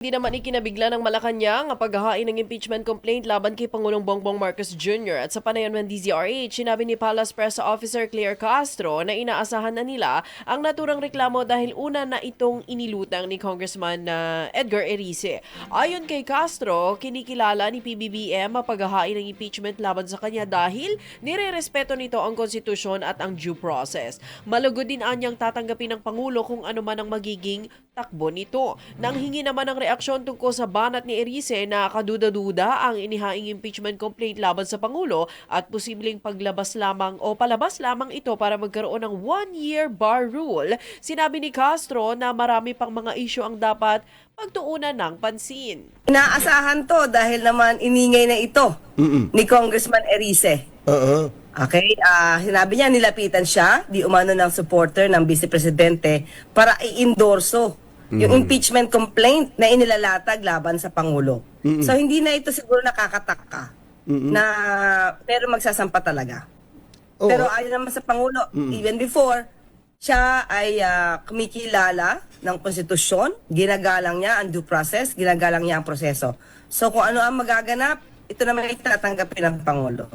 Hindi naman ikinabigla ng Malacanang ang paghahain ng impeachment complaint laban kay Pangulong Bongbong Marcos Jr. At sa panayon ng DZRH, sinabi ni Palace Press Officer Claire Castro na inaasahan na nila ang naturang reklamo dahil una na itong inilutang ni Congressman Edgar Erice. Ayon kay Castro, kinikilala ni PBBM ang paghahain ng impeachment laban sa kanya dahil nirerespeto nito ang konstitusyon at ang due process. Malugod din anyang tatanggapin ng Pangulo kung ano man ang magiging takbo nito. Nang hingi naman ng reaksyon tungkol sa banat ni Erice na kaduda-duda ang inihaing impeachment complaint laban sa Pangulo at posibleng paglabas lamang o palabas lamang ito para magkaroon ng one-year bar rule, sinabi ni Castro na marami pang mga isyu ang dapat pagtuunan ng pansin. Inaasahan to dahil naman iningay na ito ni Congressman Erice. Okay, sinabi niya nilapitan siya, di umano ng supporter ng Vice Presidente para i-endorso yung impeachment complaint na inilalatag laban sa Pangulo. So hindi na ito siguro nakakataka na pero magsasampa talaga. Pero ayon naman sa Pangulo, even before, siya ay kumikilala ng konstitusyon, ginagalang niya ang due process, ginagalang niya ang proseso. So kung ano ang magaganap, ito naman itatanggapin ng Pangulo.